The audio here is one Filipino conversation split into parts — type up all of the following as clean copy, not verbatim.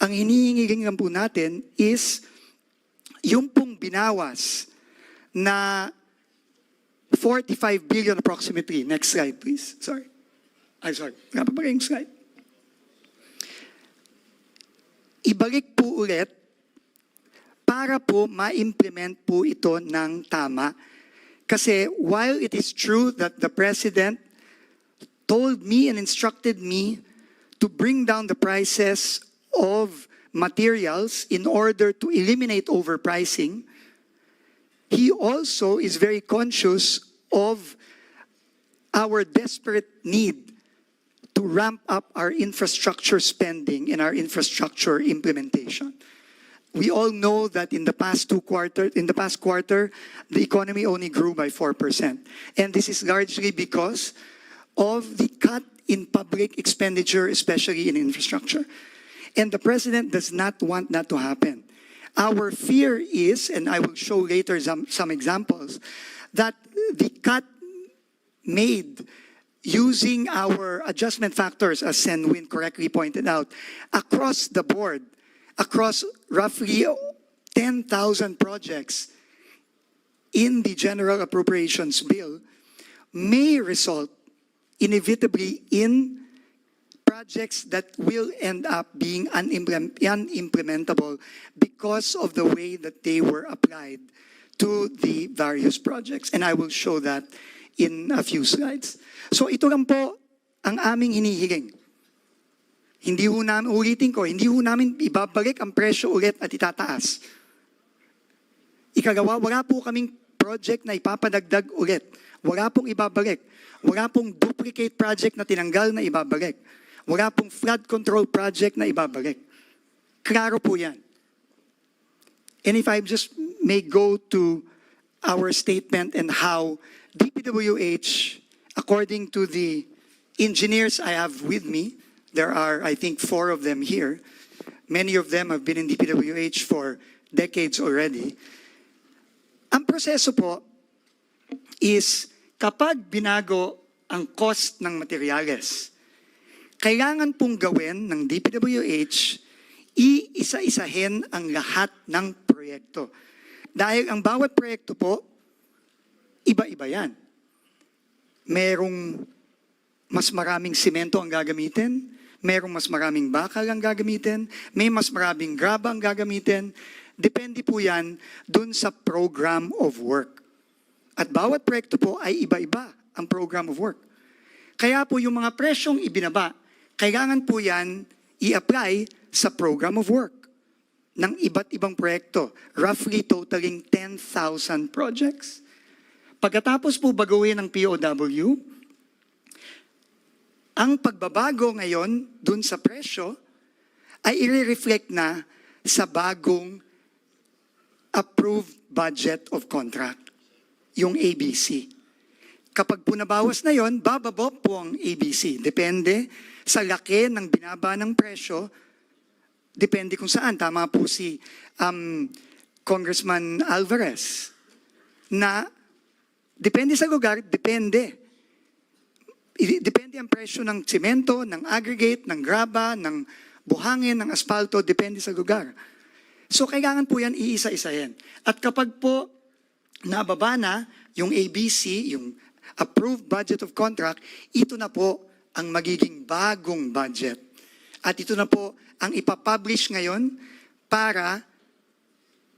Ang hinihingi lang po natin is yung pong binawas na 45 billion approximately. Next slide, please. Sorry. Nga pa ba yung slide? Ibalik po ulit para po ma-implement po ito ng tama. Kasi while it is true that the President told me and instructed me to bring down the prices of materials in order to eliminate overpricing, he also is very conscious of our desperate need to ramp up our infrastructure spending and our infrastructure implementation. We all know that in the past quarter, the economy only grew by 4%. And this is largely because of the cut in public expenditure, especially in infrastructure. And the President does not want that to happen. Our fear is, and I will show later some examples, that the cut made using our adjustment factors, as Sen Win correctly pointed out, across the board, across roughly 10,000 projects in the General Appropriations Bill, may result inevitably in projects that will end up being unimplementable because of the way that they were applied to the various projects. And I will show that in a few slides. So ito lang po ang aming hinihiling. Hindi ho namin, ulitin ko, hindi ho namin ibabalik ang presyo ulit at itataas. Ikagawa, wala po kaming project na ipapadagdag ulit. Wala pong ibabalik. Wala pong duplicate project na tinanggal na ibabalik. Wala pong flood control project na ibabalik. Klaro po yan. And if I just may go to our statement and how DPWH, according to the engineers I have with me, there are, I think, 4 of them here. Many of them have been in DPWH for decades already. Ang proseso po is kapag binago ang cost ng materyales, kailangan pong gawin ng DPWH, iisa-isahin ang lahat ng proyekto. Dahil ang bawat proyekto po, iba-iba yan. Merong mas maraming simento ang gagamitin, merong mas maraming bakal ang gagamitin, may mas maraming graba ang gagamitin. Depende po yan dun sa program of work. At bawat proyekto po ay iba-iba ang program of work. Kaya po yung mga presyong ibinaba, kailangan po yan i-apply sa program of work ng iba't ibang proyekto, roughly totaling 10,000 projects. Pagkatapos po baguhin ng POW, ang pagbabago ngayon dun sa presyo ay i-reflect na sa bagong approved budget of contract, yung ABC. Kapag po nabawas na yon, bababa po ang ABC. Depende sa laki ng binaba ng presyo, depende kung saan. Tama po si Congressman Alvarez na depende sa lugar, depende. Depende ang presyo ng simento, ng aggregate, ng graba, ng buhangin, ng asfalto, depende sa lugar. So kailangan po yan iisa-isahin. At kapag po nababa na yung ABC, yung approved budget of contract, ito na po ang magiging bagong budget. At ito na po ang ipapublish ngayon para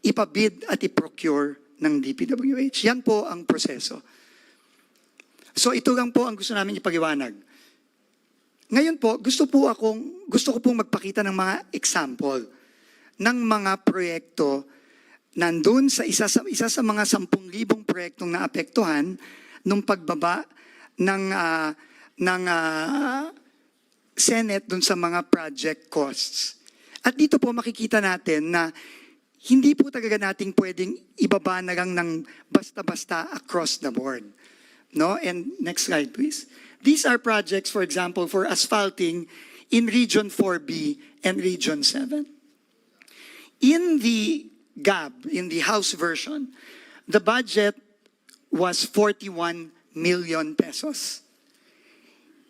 ipabid at iprocure ng DPWH. Yan po ang proseso. So ito lang po ang gusto namin ipaliwanag. Ngayon po, gusto ko pong magpakita ng mga example ng mga proyekto nandun sa isa sa mga 10,000 proyektong naapektuhan nung pagbaba ng Senate dun sa mga project costs. At dito po makikita natin na hindi po talaga nating pwedeng ibaba na lang ng basta-basta across the board. No? And next slide, please. These are projects, for example, for asphalting in Region 4B and Region 7. In the GAB, in the House version, the budget was 41 million pesos.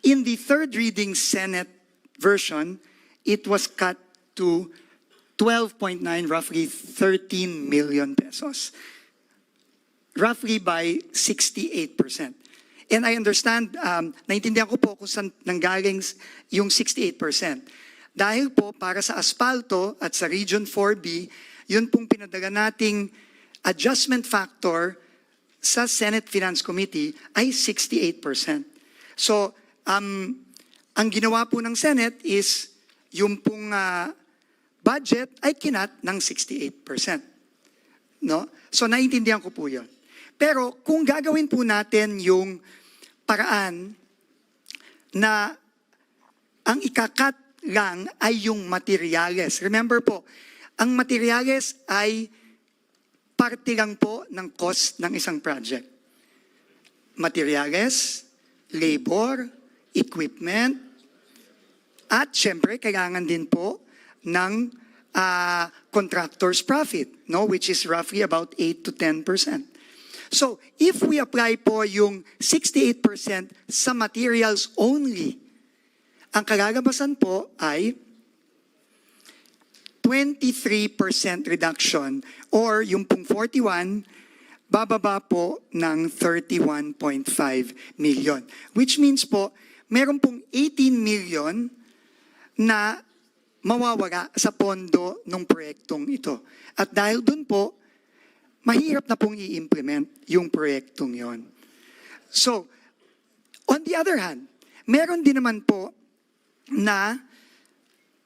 In the third reading Senate version, it was cut to 12.9, roughly 13 million pesos. Roughly by 68%. And I understand, naintindihan ko po kung saan nanggaling yung 68%. Dahil po para sa asfalto at sa Region 4B, yun pong pinadala nating adjustment factor sa Senate Finance Committee ay 68%. So, ang ginawa po ng Senate is yung pong budget ay kinat ng 68%. No? So, naiintindihan ko po yun. Pero kung gagawin po natin yung paraan na ang ikakat lang ay yung materyales. Remember po, ang materyales ay parte lang po ng cost ng isang project. Materyales, labor, equipment, at syempre kailangan din po ng contractor's profit, no? Which is roughly about 8 to 10%. So, if we apply po yung 68% sa materials only, ang kalalabasan po ay 23% reduction or yung pong 41, bababa po ng 31.5 million. Which means po, meron pong 18 million na mawawala sa pondo ng proyektong ito. At dahil dun po, mahirap na pong i-implement yung proyektong yon. So, on the other hand, meron din naman po na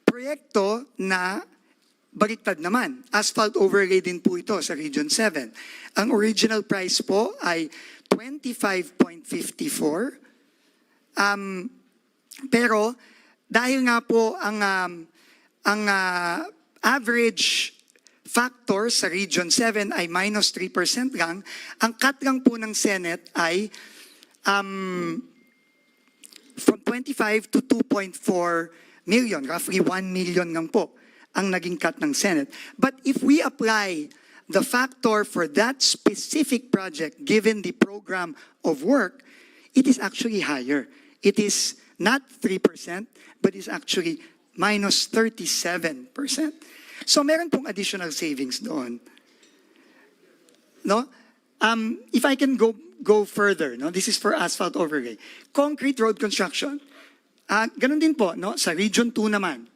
proyekto na baliktad naman. Asphalt overlay din po ito sa Region 7. Ang original price po ay 25.54. Pero dahil nga po ang average factor sa Region 7 ay minus 3% lang, ang cut lang po ng Senate ay from 25 to 2.4 million, roughly 1 million lang po ang naging cut ng Senate. But if we apply the factor for that specific project given the program of work, it is actually higher. It is not 3%, but is actually minus 37%. So meron pong additional savings doon. No? If I can go further, no? This is for asphalt overlay. Concrete road construction. Ganun din po, no? Sa Region 2 naman.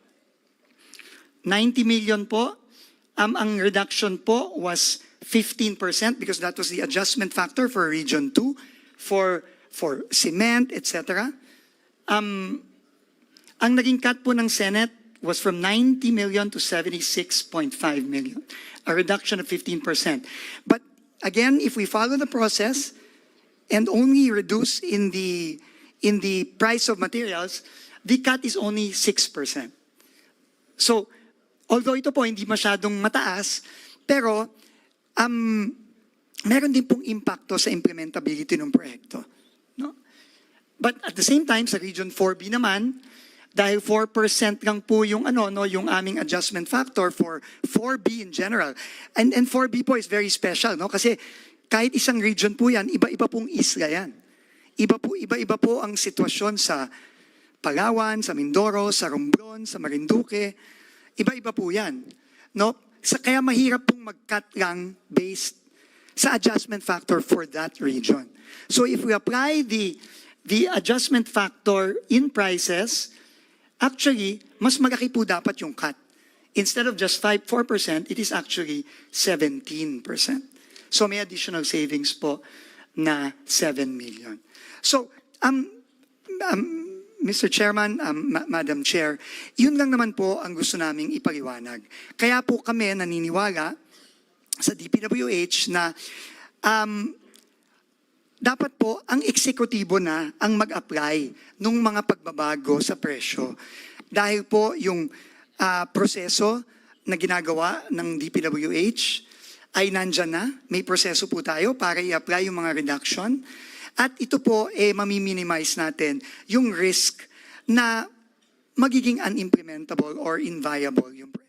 90 million po. Ang reduction po was 15% because that was the adjustment factor for Region 2 for cement, etc. Ang naging cut po ng Senate was from 90 million to 76.5 million, a reduction of 15%. But again, if we follow the process and only reduce in the price of materials, the cut is only 6%. So, although ito po hindi masyadong mataas, pero meron din pong impacto sa implementability ng proyekto. No? But at the same time, sa Region 4B naman, dahil 4% lang po yung yung aming adjustment factor for 4B in general. And 4B po is very special, no? Kasi kahit isang region po yan, iba-iba pong isla yan. Iba-iba po ang sitwasyon sa Palawan, sa Mindoro, sa Romblon, sa Marinduque. Iba-iba po yan. No? Kaya mahirap pong mag-cut lang based sa adjustment factor for that region. So if we apply the adjustment factor in prices, actually, mas malaki po dapat yung cut. Instead of just 4%, it is actually 17%. So may additional savings po na 7 million. So, Mr. Chairman, Madam Chair, yun lang naman po ang gusto naming ipaliwanag. Kaya po kami naniniwala sa DPWH na dapat po ang eksekutibo na ang mag-apply ng mga pagbabago sa presyo. Dahil po yung proseso na ginagawa ng DPWH ay nandyan na. May proseso po tayo para i-apply yung mga reduction. At ito po, mami-minimize natin yung risk na magiging unimplementable or inviable yung proyekto.